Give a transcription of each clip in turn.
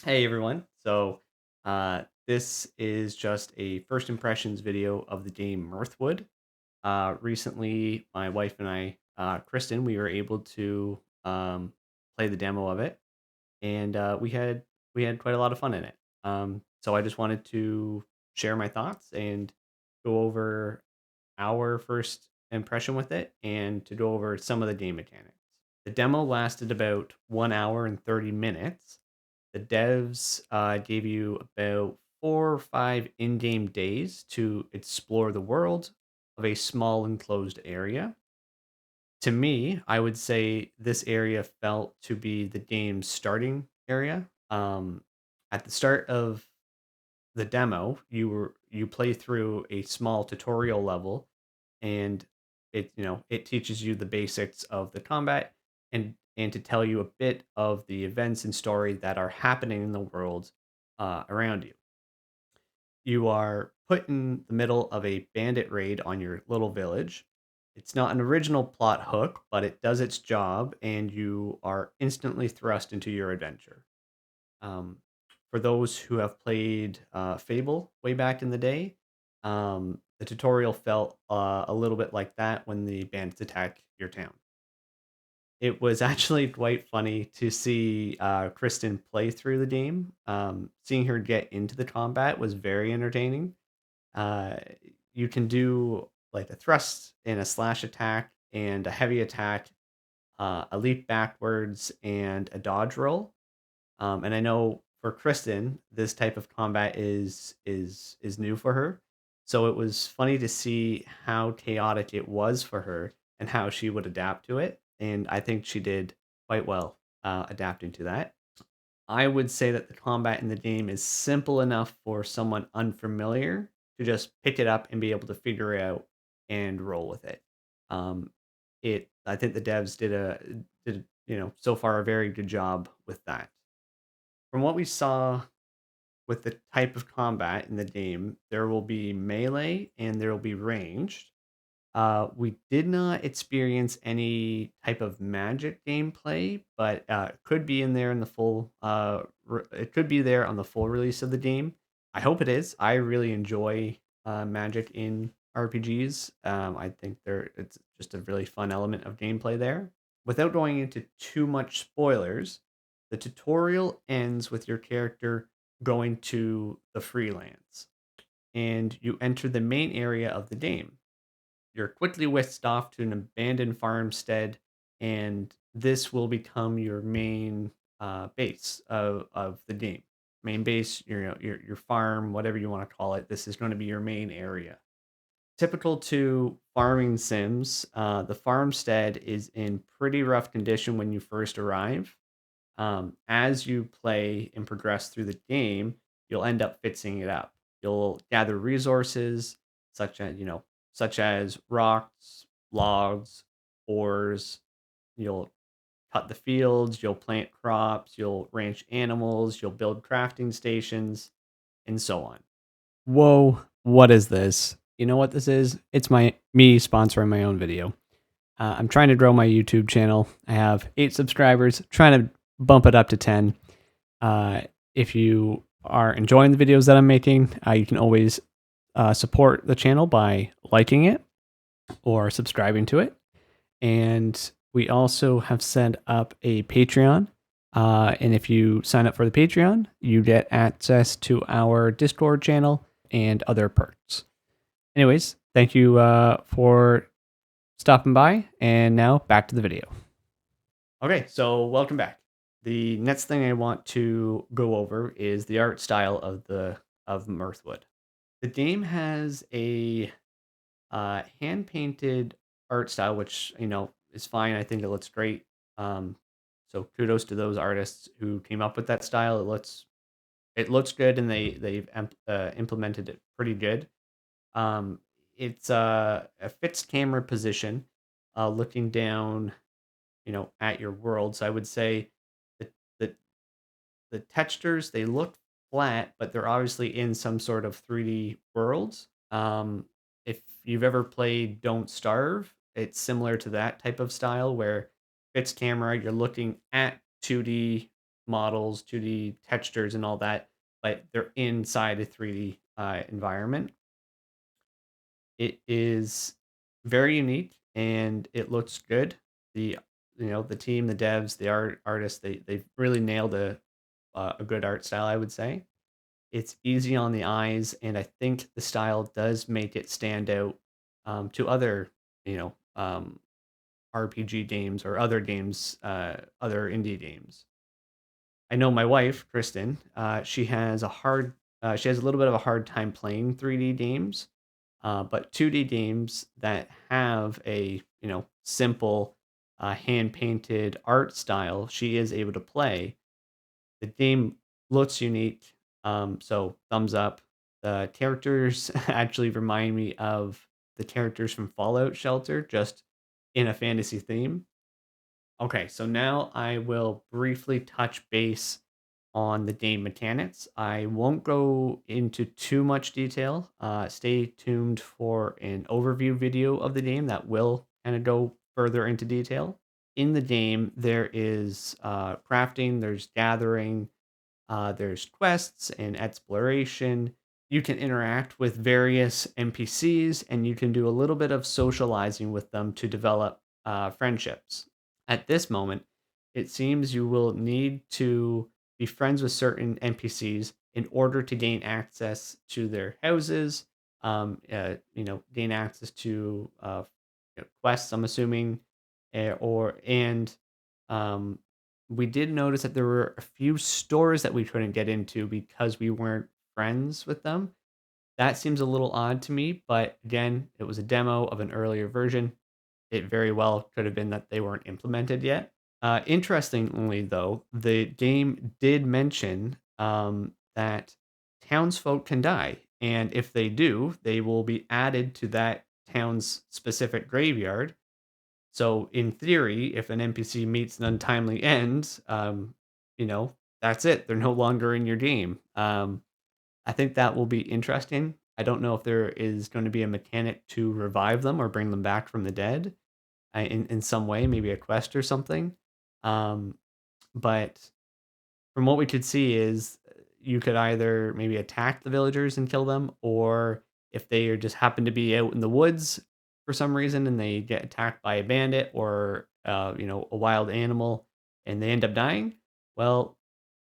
Hey everyone. This is just a first impressions video of the game Mirthwood. Recently, my wife and I, Kristen, we were able to play the demo of it, and we had quite a lot of fun in it. So I just wanted to share my thoughts and go over our first impression with it, and to go over some of the game mechanics. The demo lasted about 1 hour and 30 minutes. The devs gave you about 4 or 5 in game days to explore the world of a small enclosed area. To me, I would say this area felt to be the game's starting area. At the start of the demo, you play through a small tutorial level, and it teaches you the basics of the combat, and to tell you a bit of the events and story that are happening in the world around you. You are put in the middle of a bandit raid on your little village. It's not an original plot hook, but it does its job, and you are instantly thrust into your adventure. Um, for those who have played Fable way back in the day, the tutorial felt a little bit like that when the bandits attack your town. It was actually quite funny to see Kristen play through the game. Seeing her get into the combat was very entertaining. Uh, you can do like a thrust and a slash attack and a heavy attack, a leap backwards, and a dodge roll. And I know for Kristen, this type of combat is new for her. So it was funny to see how chaotic it was for her and how she would adapt to it. And I think she did quite well adapting to that. I would say that the combat in the game is simple enough for someone unfamiliar to just pick it up and be able to figure it out and roll with it. Um, I think the devs did so far a very good job with that. From what we saw with the type of combat in the game, there will be melee and there will be ranged. We did not experience any type of magic gameplay, but it could be in there in the full. It could be there on the full release of the game. I hope it is. I really enjoy magic in RPGs. I think it's just a really fun element of gameplay there. Without going into too much spoilers, the tutorial ends with your character going to the freelance, and you enter the main area of the game. You're quickly whisked off to an abandoned farmstead, and this will become your main base of the game. Main base, your farm, whatever you want to call it. This is going to be your main area. Typical to farming sims, the farmstead is in pretty rough condition when you first arrive. As you play and progress through the game, you'll end up fixing it up. You'll gather resources such as rocks, logs, ores. You'll cut the fields, you'll plant crops, you'll ranch animals, you'll build crafting stations, and so on. Whoa, what is this? You know what this is? It's me sponsoring my own video. I'm trying to grow my YouTube channel. I have 8 subscribers, trying to bump it up to 10. Uh, if you are enjoying the videos that I'm making, you can always support the channel by liking it or subscribing to it. And we also have set up a Patreon. And if you sign up for the Patreon, you get access to our Discord channel and other perks. Anyways, thank you for stopping by. And now back to the video. Okay, so welcome back. The next thing I want to go over is the art style of Mirthwood. The game has a hand painted art style, which is fine. I think it looks great. Um, so kudos to those artists who came up with that style. It looks good, and they've implemented it pretty good. Um, it's a fixed camera position, looking down, at your world. So I would say that the textures, they look flat, but they're obviously in some sort of 3D world. If you've ever played Don't Starve, it's similar to that type of style where fixed camera, you're looking at 2D models, 2D textures, and all that, but they're inside a 3D environment. It is very unique and it looks good. The the team, the devs, the artists, they've really nailed a good art style, I would say. It's easy on the eyes, and I think the style does make it stand out to other you know RPG games or other games, other indie games. I know my wife, Kristen, she has a little bit of a hard time playing 3D games, but 2D games that have a simple hand painted art style, she is able to play. The game looks unique, so thumbs up. The characters actually remind me of the characters from Fallout Shelter, just in a fantasy theme. Okay, so now I will briefly touch base on the game mechanics. I won't go into too much detail. Stay tuned for an overview video of the game that will kind of go further into detail. In the game, there is crafting, there's gathering, there's quests and exploration. You can interact with various NPCs and you can do a little bit of socializing with them to develop friendships. At this moment, it seems you will need to be friends with certain NPCs in order to gain access to their houses, gain access to quests, I'm assuming, and um, we did notice that there were a few stores that we couldn't get into because we weren't friends with them. That seems a little odd to me, but again, it was a demo of an earlier version. It very well could have been that they weren't implemented yet. Interestingly, though, the game did mention that townsfolk can die, and if they do, they will be added to that town's specific graveyard. So, in theory, if an NPC meets an untimely end, that's it. They're no longer in your game. I think that will be interesting. I don't know if there is going to be a mechanic to revive them or bring them back from the dead in some way, maybe a quest or something. Um, but from what we could see is you could either maybe attack the villagers and kill them, or if they are just happen to be out in the woods for some reason and they get attacked by a bandit or a wild animal and they end up dying, well,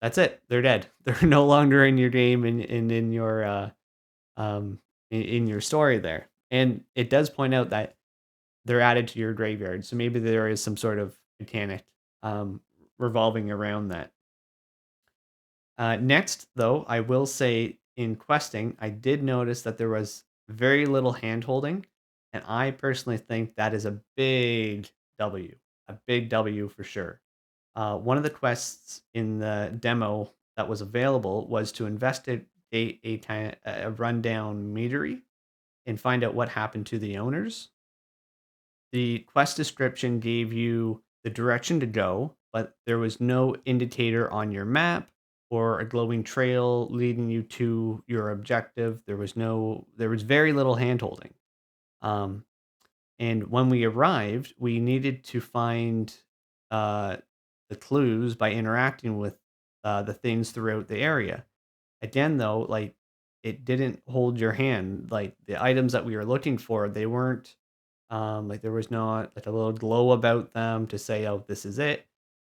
that's it. They're dead. They're no longer in your game and in your um in your story there. And it does point out that they're added to your graveyard. So maybe there is some sort of mechanic um revolving around that. Next, though, I will say in questing, I did notice that there was very little hand holding, and I personally think that is a big W for sure. One of the quests in the demo that was available was to investigate a rundown meadery and find out what happened to the owners. The quest description gave you the direction to go, but there was no indicator on your map or a glowing trail leading you to your objective. There was very little handholding. Um, and when we arrived, we needed to find uh, the clues by interacting with the things throughout the area. Again, though, like it didn't hold your hand. Like the items that we were looking for, they weren't like there was not like a little glow about them to say, "Oh, this is it."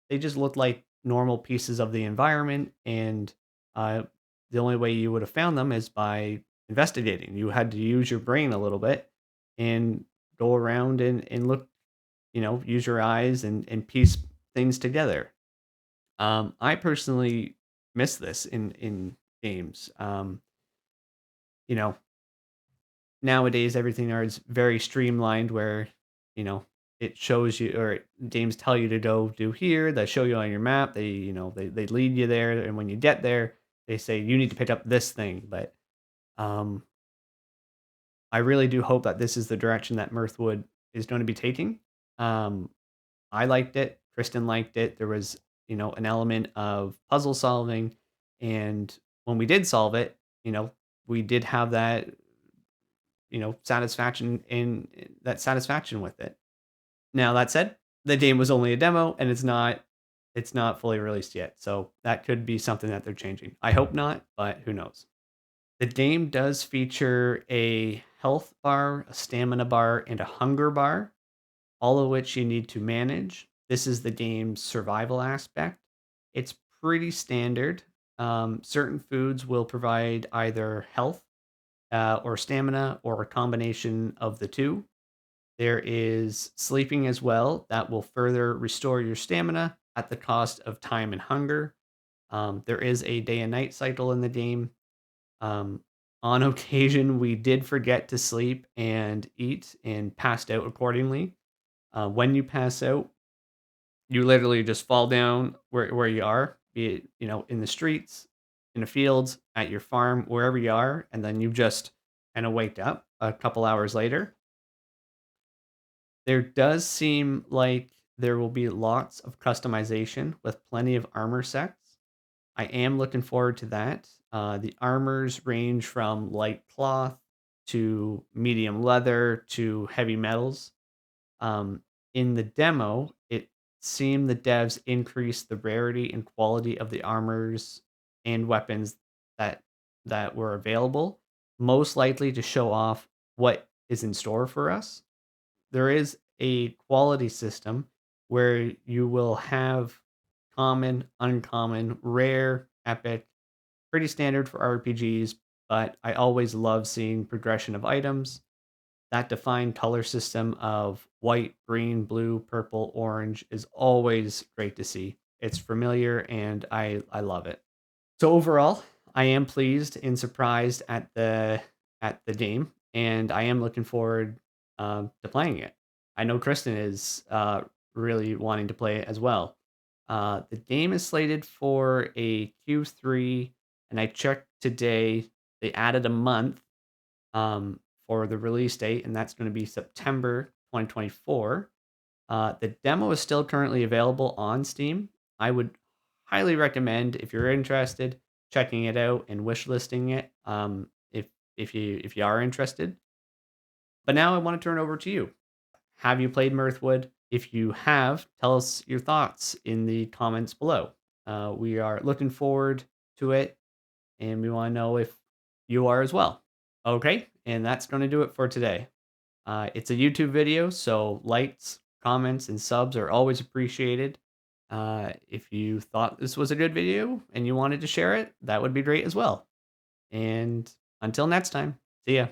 They just looked like normal pieces of the environment, and uh, the only way you would have found them is by investigating. You had to use your brain a little bit and go around and look, use your eyes and piece things together. I personally miss this in games. You know, Nowadays everything is very streamlined where, you know, it shows you or games tell you to go do here, they show you on your map, they lead you there, and when you get there, they say you need to pick up this thing. But um I really do hope that this is the direction that Mirthwood is going to be taking. Um I liked it, Kristen liked it. There was, an element of puzzle solving, and when we did solve it, we did have that satisfaction with it. Now that said, the game was only a demo and it's not It's not fully released yet, so that could be something that they're changing. I hope not, but who knows? The game does feature a health bar, a stamina bar, and a hunger bar, all of which you need to manage. This is the game's survival aspect. It's pretty standard. Certain foods will provide either health or stamina or a combination of the two. There is sleeping as well that will further restore your stamina at the cost of time and hunger. There is a day and night cycle in the game. Um, on occasion, we did forget to sleep and eat and passed out accordingly. When you pass out, you literally just fall down where you are, be it, in the streets, in the fields, at your farm, wherever you are, and then you just kind of wake up a couple hours later. There does seem like there will be lots of customization with plenty of armor sets. I am looking forward to that. The armors range from light cloth to medium leather to heavy metals. In the demo, it seemed the devs increased the rarity and quality of the armors and weapons that were available, most likely to show off what is in store for us. There is a quality system where you will have common, uncommon, rare, epic, pretty standard for RPGs, but I always love seeing progression of items. That defined color system of white, green, blue, purple, orange is always great to see. It's familiar and I love it. So overall, I am pleased and surprised at the game, and I am looking forward to playing it. I know Kristen is really wanting to play it as well. The game is slated for a Q3, and I checked today. They added a month for the release date, and that's going to be September 2024. The demo is still currently available on Steam. I would highly recommend, if you're interested, checking it out and wishlisting it. If you are interested. But now I want to turn over to you. Have you played Mirthwood? If you have, tell us your thoughts in the comments below. We are looking forward to it, and we want to know if you are as well. Okay, and that's going to do it for today. It's a YouTube video, so likes, comments, and subs are always appreciated. If you thought this was a good video and you wanted to share it, that would be great as well. And until next time, see ya.